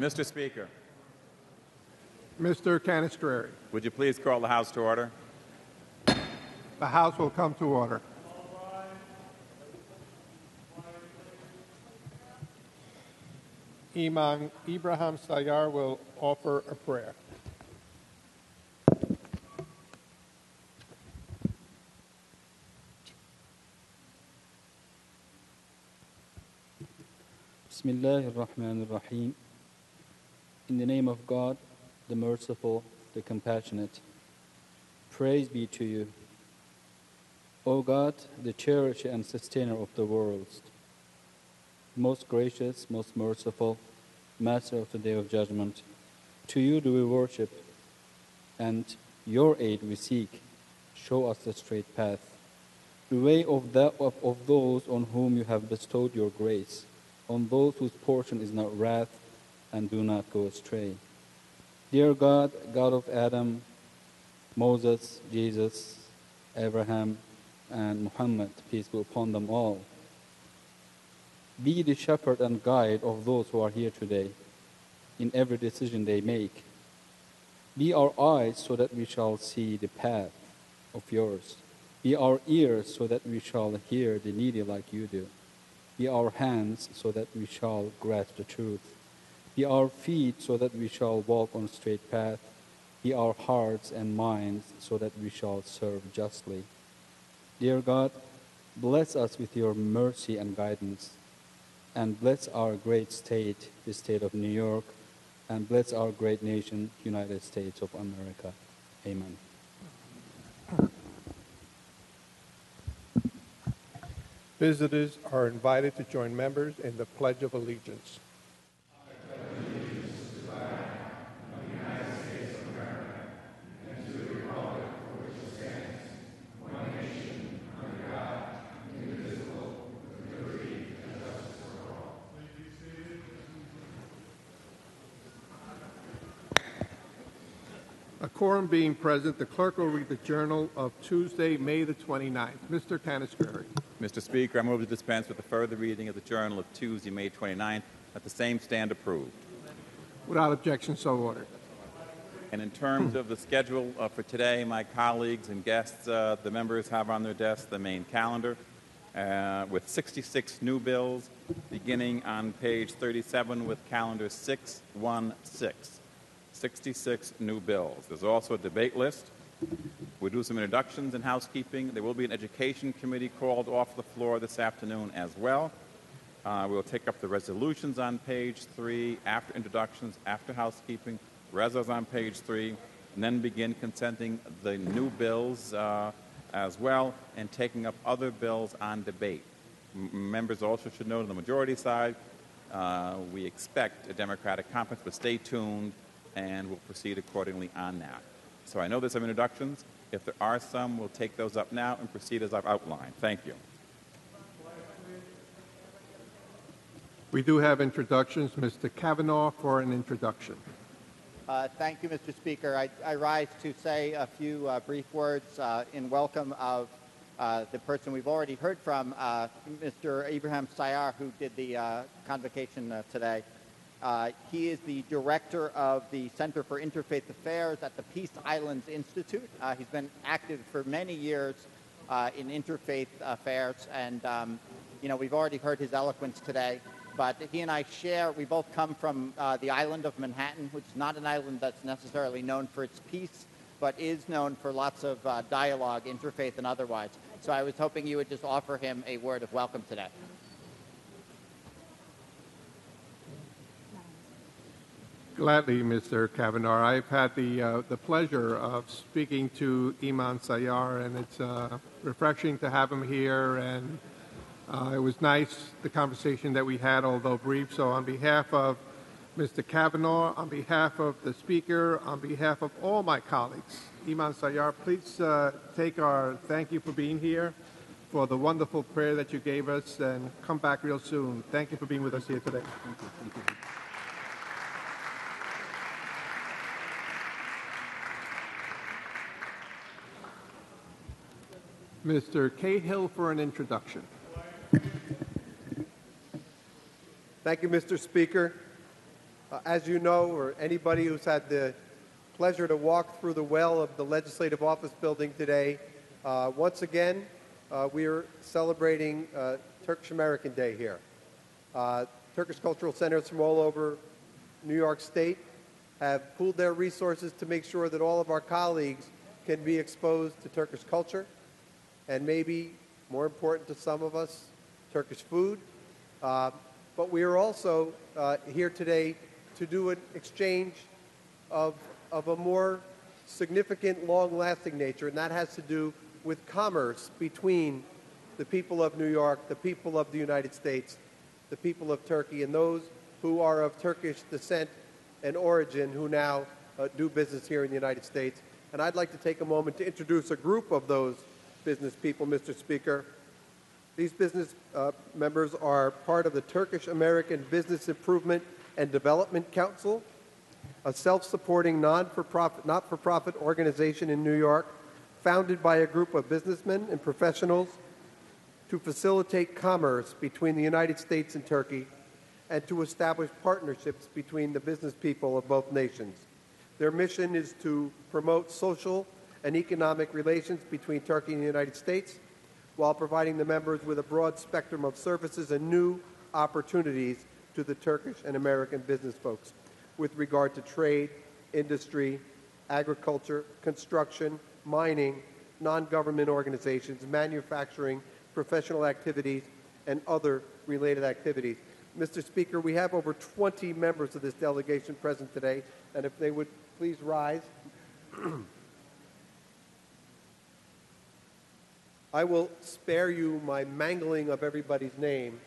Mr. Speaker, Mr. Canistrari. would you please call the House to order? The House will come to order. Ibraham Sayar will offer a prayer. Bismillahirrahmanirrahim. In the name of God, the merciful, the compassionate. Praise be to you. O God, the cherisher and sustainer of the worlds, most gracious, most merciful, Master of the Day of Judgment, to you do we worship, and your aid we seek. Show us the straight path, the way of those on whom you have bestowed your grace, on those whose portion is not wrath, and do not go astray. Dear God, God of Adam, Moses, Jesus, Abraham, and Muhammad, peace be upon them all. Be the shepherd and guide of those who are here today in every decision they make. Be our eyes so that we shall see the path of yours. Be our ears so that we shall hear the needy like you do. Be our hands so that we shall grasp the truth. Be our feet so that we shall walk on a straight path. Be our hearts and minds so that we shall serve justly. Dear God, bless us with your mercy and guidance, and bless our great state, the state of New York, and bless our great nation, United States of America. Amen. Visitors are invited to join members in the Pledge of Allegiance. A quorum being present, the clerk will read the journal of Tuesday, May the 29th. Mr. Canistrari. Mr. Speaker, I move to dispense with the further reading of the journal of Tuesday, May 29th, that the same stand approved. Without objection, so ordered. And in terms of the schedule for today, my colleagues and guests, the members have on their desks the main calendar with 66 new bills, beginning on page 37 with calendar 616. 66 new bills. There's also a debate list. We'll do some introductions and housekeeping. There will be an education committee called off the floor this afternoon as well. We'll take up the resolutions on page 3, after introductions, after housekeeping, resos on page 3, and then begin consenting the new bills as well, and taking up other bills on debate. Members also should note on the majority side, we expect a Democratic conference, but stay tuned, and we'll proceed accordingly on that. So I know there's some introductions. If there are some, we'll take those up now and proceed as I've outlined. Thank you. We do have introductions. Mr. Kavanaugh for an introduction. Thank you, Mr. Speaker. I rise to say a few brief words in welcome of the person we've already heard from, Mr. Ibraham Sayar, who did the convocation today. He is the director of the Center for Interfaith Affairs at the Peace Islands Institute. He's been active for many years in interfaith affairs, and we've already heard his eloquence today. But he and I we both come from the island of Manhattan, which is not an island that's necessarily known for its peace, but is known for lots of dialogue, interfaith and otherwise. So I was hoping you would just offer him a word of welcome today. Gladly, Mr. Kavanaugh. I've had the pleasure of speaking to Iman Sayar, and it's refreshing to have him here, and it was nice, the conversation that we had, although brief. So on behalf of Mr. Kavanaugh, on behalf of the Speaker, on behalf of all my colleagues, Iman Sayar, please take our thank you for being here, for the wonderful prayer that you gave us, and come back real soon. Thank you for being with us here today. Thank you. Thank you. Mr. Cahill for an introduction. Thank you, Mr. Speaker. As you know, or anybody who's had the pleasure to walk through the well of the Legislative Office building today, once again, we are celebrating Turkish American Day here. Turkish cultural centers from all over New York State have pooled their resources to make sure that all of our colleagues can be exposed to Turkish culture and maybe, more important to some of us, Turkish food. But we are also here today to do an exchange of a more significant, long-lasting nature, and that has to do with commerce between the people of New York, the people of the United States, the people of Turkey, and those who are of Turkish descent and origin who now do business here in the United States. And I'd like to take a moment to introduce a group of those business people, Mr. Speaker. These business members are part of the Turkish American Business Improvement and Development Council, a self-supporting not-for-profit organization in New York founded by a group of businessmen and professionals to facilitate commerce between the United States and Turkey and to establish partnerships between the business people of both nations. Their mission is to promote social and economic relations between Turkey and the United States while providing the members with a broad spectrum of services and new opportunities to the Turkish and American business folks with regard to trade, industry, agriculture, construction, mining, non-government organizations, manufacturing, professional activities, and other related activities. Mr. Speaker, we have over 20 members of this delegation present today, and if they would please rise. I will spare you my mangling of everybody's name,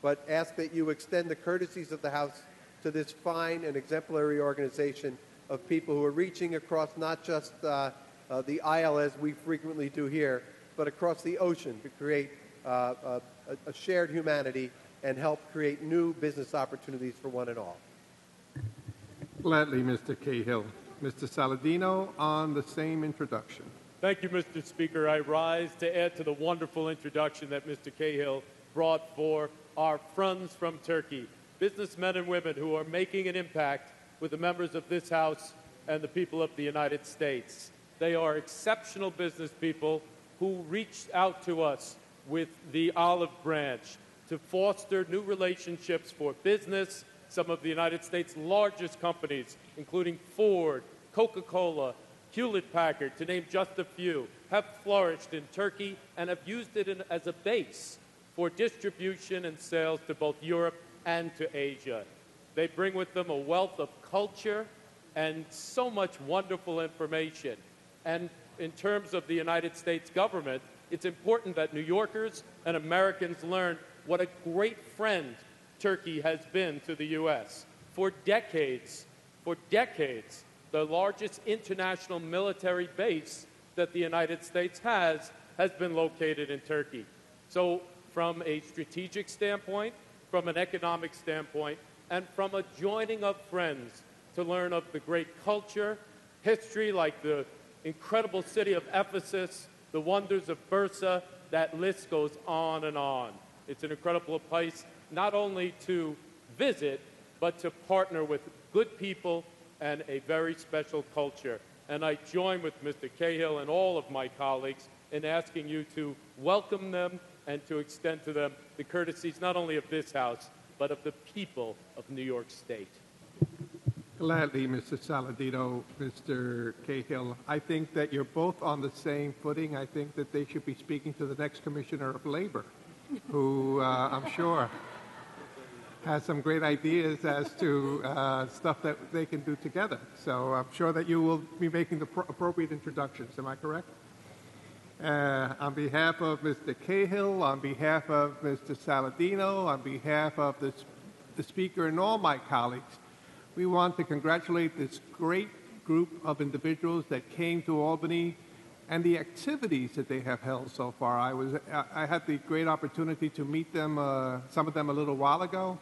but ask that you extend the courtesies of the House to this fine and exemplary organization of people who are reaching across not just the aisle as we frequently do here, but across the ocean to create a shared humanity and help create new business opportunities for one and all. Gladly, Mr. Cahill. Mr. Saladino on the same introduction. Thank you, Mr. Speaker. I rise to add to the wonderful introduction that Mr. Cahill brought for our friends from Turkey, businessmen and women who are making an impact with the members of this House and the people of the United States. They are exceptional business people who reached out to us with the olive branch to foster new relationships for business. Some of the United States' largest companies, including Ford, Coca-Cola, Hewlett-Packard, to name just a few, have flourished in Turkey and have used it as a base for distribution and sales to both Europe and to Asia. They bring with them a wealth of culture and so much wonderful information. And in terms of the United States government, it's important that New Yorkers and Americans learn what a great friend Turkey has been to the U.S. For decades, the largest international military base that the United States has been located in Turkey. So from a strategic standpoint, from an economic standpoint, and from a joining of friends to learn of the great culture, history like the incredible city of Ephesus, the wonders of Bursa, that list goes on and on. It's an incredible place not only to visit, but to partner with good people and a very special culture. And I join with Mr. Cahill and all of my colleagues in asking you to welcome them and to extend to them the courtesies not only of this House, but of the people of New York State. Gladly, Mr. Saladino, Mr. Cahill. I think that you're both on the same footing. I think that they should be speaking to the next Commissioner of Labor, who I'm sure has some great ideas as to stuff that they can do together. So I'm sure that you will be making the appropriate introductions. Am I correct? On behalf of Mr. Cahill, on behalf of Mr. Saladino, on behalf of the Speaker and all my colleagues, we want to congratulate this great group of individuals that came to Albany and the activities that they have held so far. I had the great opportunity to meet them, some of them a little while ago,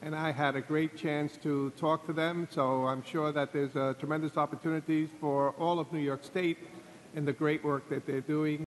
and I had a great chance to talk to them. So I'm sure that there's tremendous opportunities for all of New York State in the great work that they're doing.